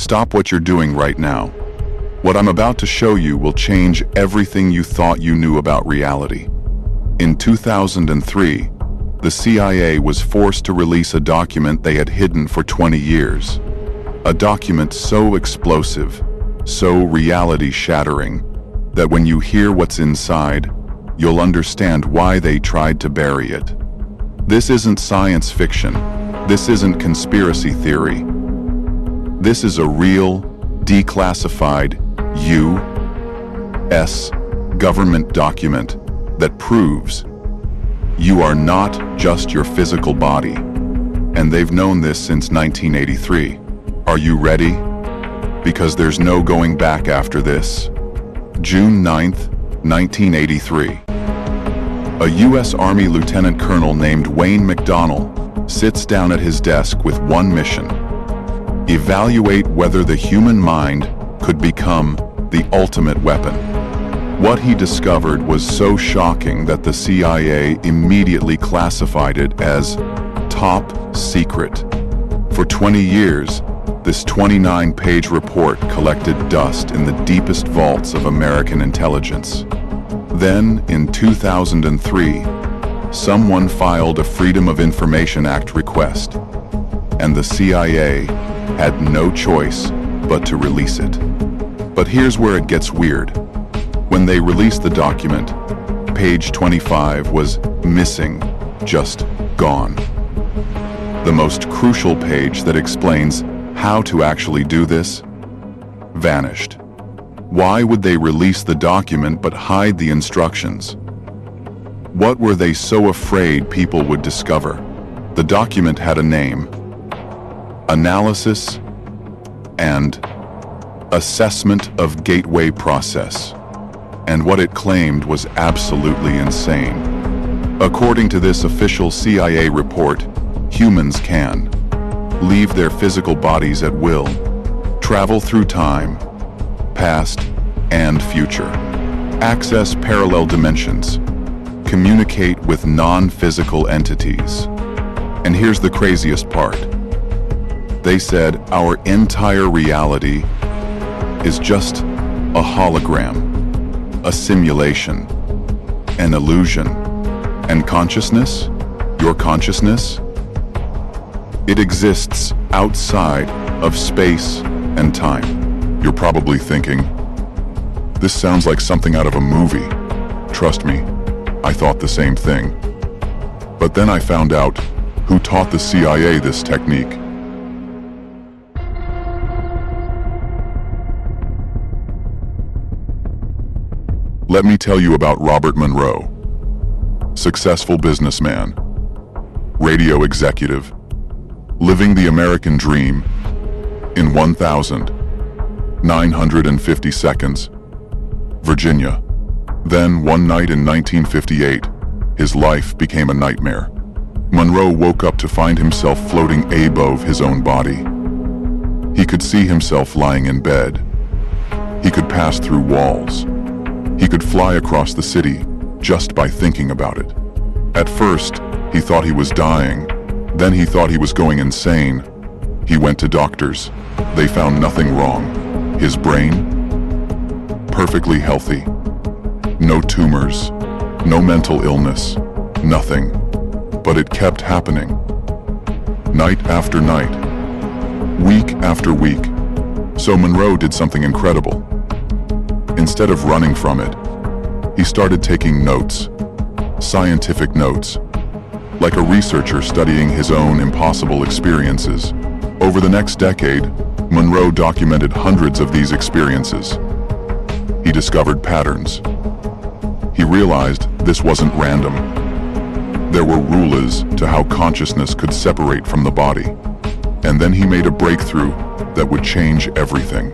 Stop what you're doing right now. What I'm about to show you will change everything you thought you knew about reality. In 2003, the CIA was forced to release a document they had hidden for 20 years. A document so explosive, so reality-shattering, that when you hear what's inside, you'll understand why they tried to bury it. This isn't science fiction. This isn't conspiracy theory. This is a real, declassified, U.S. government document that proves you are not just your physical body. And they've known this since 1983. Are you ready? Because there's no going back after this. June 9th, 1983. A U.S. Army Lieutenant Colonel named Wayne McDonnell sits down at his desk with one mission: evaluate whether the human mind could become the ultimate weapon. What he discovered was so shocking that the CIA immediately classified it as top secret. For 20 years, this 29-page report collected dust in the deepest vaults of American intelligence. Then, in 2003, someone filed a Freedom of Information Act request, and the CIA had no choice but to release it. But here's where it gets weird. When they released the document, page 25 was missing, just gone. The most crucial page that explains how to actually do this vanished. Why would they release the document but hide the instructions? What were they so afraid people would discover? The document had a name: Analysis and Assessment of Gateway Process. And what it claimed was absolutely insane. According to this official CIA report, humans can leave their physical bodies at will, travel through time, past and future, access parallel dimensions, communicate with non-physical entities. And here's the craziest part. They said our entire reality is just a hologram, a simulation, an illusion. And consciousness, your consciousness, it exists outside of space and time. You're probably thinking, this sounds like something out of a movie. Trust me, I thought the same thing. But then I found out who taught the CIA this technique. Let me tell you about Robert Monroe. Successful businessman, radio executive, living the American dream in 1,950 seconds. Virginia. Then, one night in 1958, his life became a nightmare. Monroe woke up to find himself floating above his own body. He could see himself lying in bed. He could pass through walls. He could fly across the city just by thinking about it. At first, he thought he was dying. Then he thought he was going insane. He went to doctors. They found nothing wrong. His brain? Perfectly healthy. No tumors, no mental illness, nothing. But it kept happening. Night after night, week after week. So Monroe did something incredible. Instead of running from it, he started taking notes, scientific notes, like a researcher studying his own impossible experiences. Over the next decade, Monroe documented hundreds of these experiences. He discovered patterns. He realized this wasn't random. There were rules to how consciousness could separate from the body. And then he made a breakthrough that would change everything.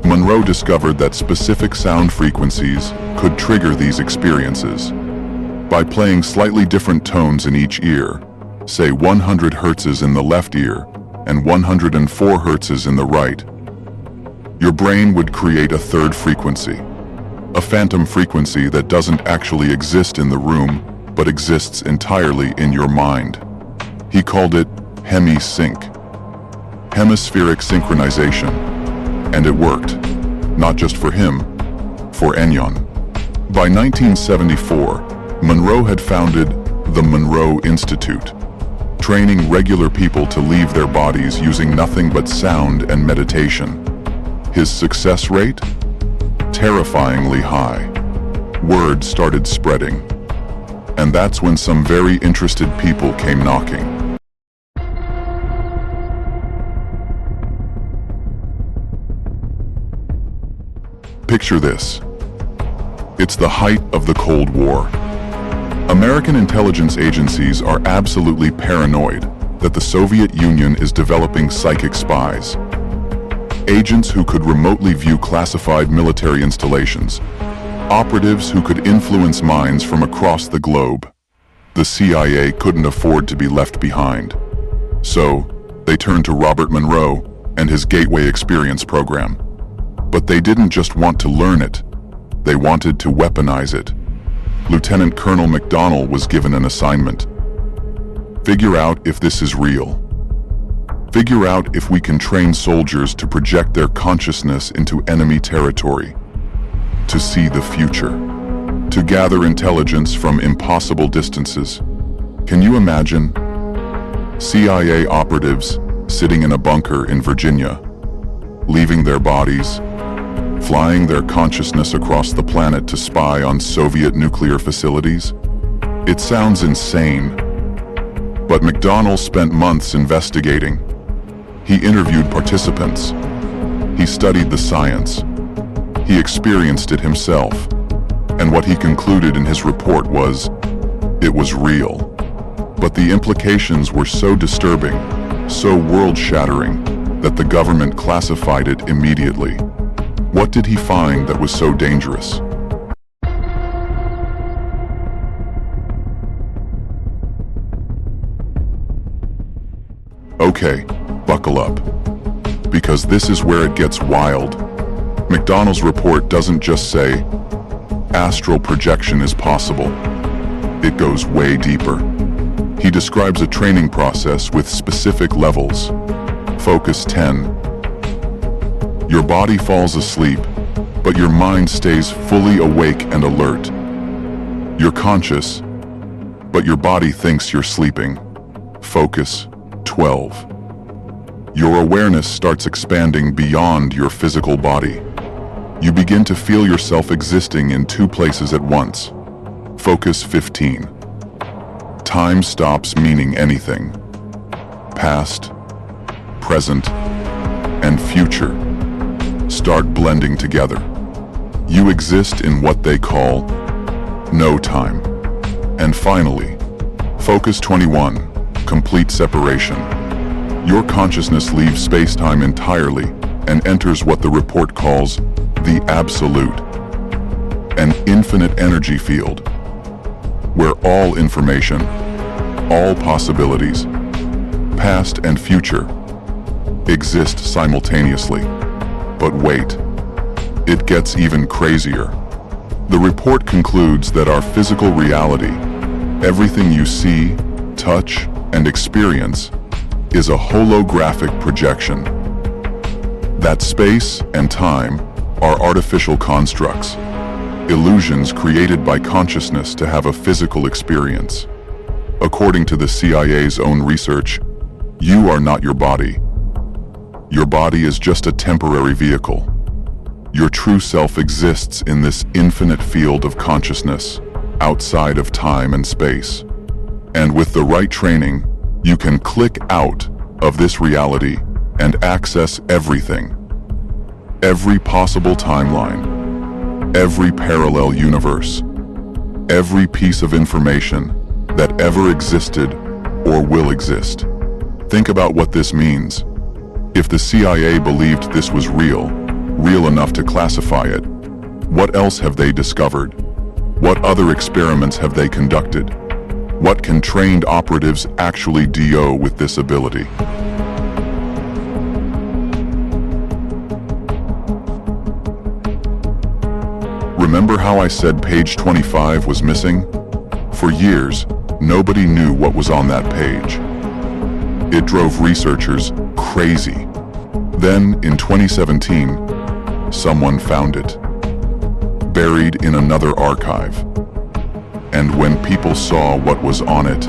Monroe discovered that specific sound frequencies could trigger these experiences. By playing slightly different tones in each ear, say 100 hertzes in the left ear and 104 hertzes in the right, your brain would create a third frequency, a phantom frequency that doesn't actually exist in the room, but exists entirely in your mind. He called it Hemi-Sync. hemispheric synchronization. And it worked. Not just for him, for Enyon. By 1974, Monroe had founded the Monroe Institute, training regular people to leave their bodies using nothing but sound and meditation. His success rate? Terrifyingly high. Word started spreading. And that's when some very interested people came knocking. Picture this. It's the height of the Cold War. American intelligence agencies are absolutely paranoid that the Soviet Union is developing psychic spies. Agents who could remotely view classified military installations. Operatives who could influence minds from across the globe. The CIA couldn't afford to be left behind. So, they turned to Robert Monroe and his Gateway Experience program. But they didn't just want to learn it. They wanted to weaponize it. Lieutenant Colonel McDonnell was given an assignment. Figure out if this is real. Figure out if we can train soldiers to project their consciousness into enemy territory. To see the future. To gather intelligence from impossible distances. Can you imagine? CIA operatives sitting in a bunker in Virginia, leaving their bodies, flying their consciousness across the planet to spy on Soviet nuclear facilities? It sounds insane. But McDonnell spent months investigating. He interviewed participants. He studied the science. He experienced it himself. And what he concluded in his report was, it was real. But the implications were so disturbing, so world-shattering, that the government classified it immediately. What did he find that was so dangerous? Okay, buckle up. Because this is where it gets wild. McDonnell's report doesn't just say, astral projection is possible. It goes way deeper. He describes a training process with specific levels. Focus 10. Your body falls asleep, but your mind stays fully awake and alert. You're conscious, but your body thinks you're sleeping. Focus 12. Your awareness starts expanding beyond your physical body. You begin to feel yourself existing in two places at once. Focus 15. Time stops meaning anything. Past, present, and future start blending together. You exist in what they call no time. And finally, Focus 21, complete separation. Your consciousness leaves space-time entirely and enters what the report calls the absolute, an infinite energy field, where all information, all possibilities, past and future, exist simultaneously. But wait, it gets even crazier. The report concludes that our physical reality, everything you see, touch, and experience, is a holographic projection. That space and time are artificial constructs, illusions created by consciousness to have a physical experience. According to the CIA's own research, you are not your body. Your body is just a temporary vehicle. Your true self exists in this infinite field of consciousness, outside of time and space. And with the right training, you can click out of this reality and access everything. Every possible timeline, every parallel universe, every piece of information that ever existed or will exist. Think about what this means. If the CIA believed this was real enough to classify it, what else have they discovered? What other experiments have they conducted? What can trained operatives actually do with this ability? Remember how I said page 25 was missing? For years, nobody knew what was on that page. It drove researchers crazy. Then, in 2017, someone found it, buried in another archive. And when people saw what was on it,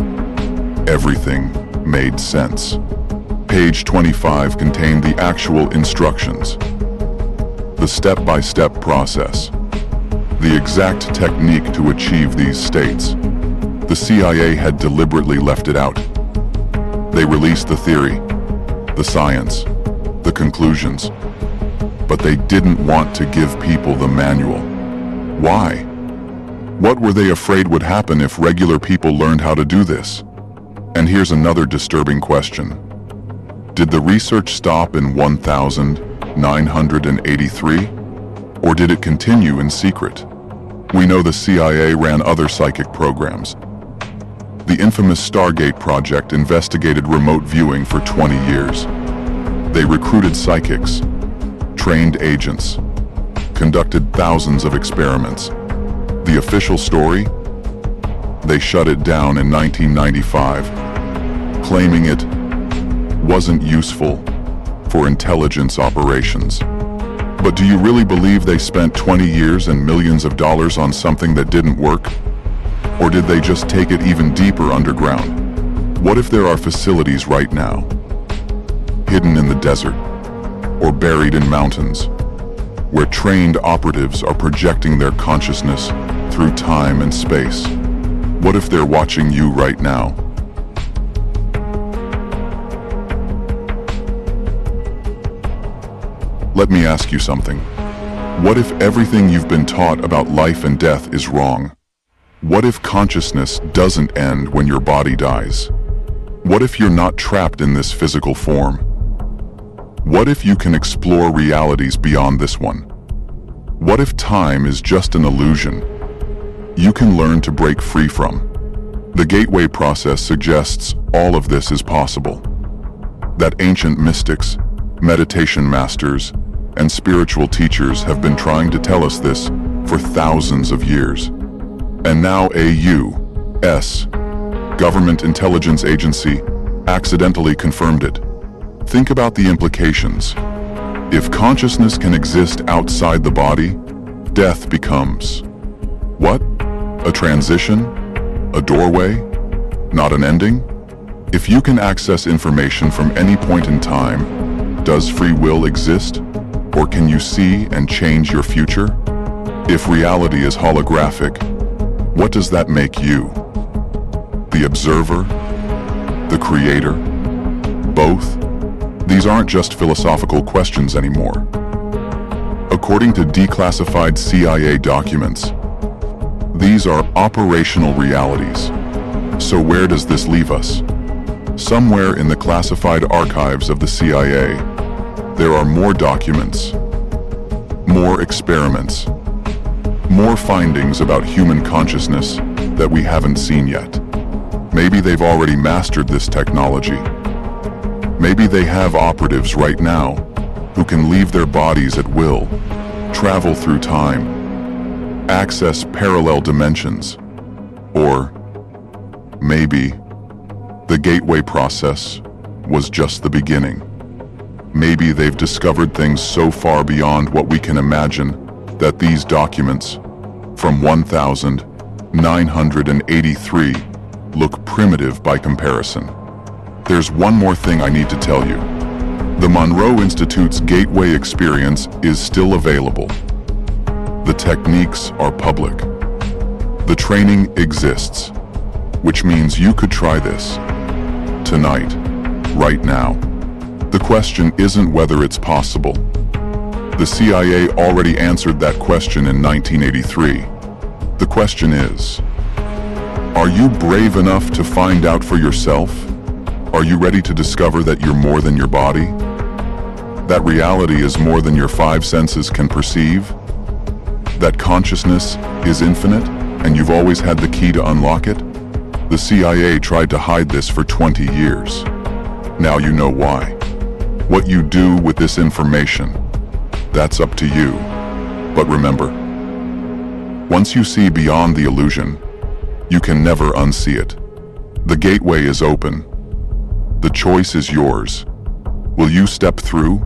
everything made sense. Page 25 contained the actual instructions, the step-by-step process, the exact technique to achieve these states. The CIA had deliberately left it out. They released the theory, the science, the conclusions, but they didn't want to give people the manual. Why? What were they afraid would happen if regular people learned how to do this? And here's another disturbing question. Did the research stop in 1983? Or did it continue in secret? We know the CIA ran other psychic programs. The infamous Stargate project investigated remote viewing for 20 years. They recruited psychics, trained agents, conducted thousands of experiments. The official story? They shut it down in 1995, claiming it wasn't useful for intelligence operations. But do you really believe they spent 20 years and millions of dollars on something that didn't work? Or did they just take it even deeper underground? What if there are facilities right now, hidden in the desert, or buried in mountains, where trained operatives are projecting their consciousness through time and space? What if they're watching you right now? Let me ask you something. What if everything you've been taught about life and death is wrong? What if consciousness doesn't end when your body dies? What if you're not trapped in this physical form? What if you can explore realities beyond this one? What if time is just an illusion you can learn to break free from? The gateway process suggests all of this is possible. That ancient mystics, meditation masters, and spiritual teachers have been trying to tell us this for thousands of years. And now a U.S. government intelligence agency accidentally confirmed it. Think about the implications. If consciousness can exist outside the body, death becomes what? A transition? A doorway? Not an ending? If you can access information from any point in time, does free will exist? Or can you see and change your future? If reality is holographic, what does that make you? The observer? The creator? Both? These aren't just philosophical questions anymore. According to declassified CIA documents, these are operational realities. So where does this leave us? Somewhere in the classified archives of the CIA, there are more documents, more experiments, more findings about human consciousness that we haven't seen yet. Maybe they've already mastered this technology. Maybe they have operatives right now who can leave their bodies at will, travel through time, access parallel dimensions, or maybe the gateway process was just the beginning. Maybe they've discovered things so far beyond what we can imagine that these documents from 1983 look primitive by comparison. There's one more thing I need to tell you. The Monroe Institute's Gateway experience is still available. The techniques are public. The training exists, which means you could try this tonight, right now. The question isn't whether it's possible. The CIA already answered that question in 1983. The question is, are you brave enough to find out for yourself? Are you ready to discover that you're more than your body? That reality is more than your five senses can perceive? That consciousness is infinite and you've always had the key to unlock it? The CIA tried to hide this for 20 years. Now you know why. What you do with this information, that's up to you. But remember, once you see beyond the illusion, you can never unsee it. The gateway is open. The choice is yours. Will you step through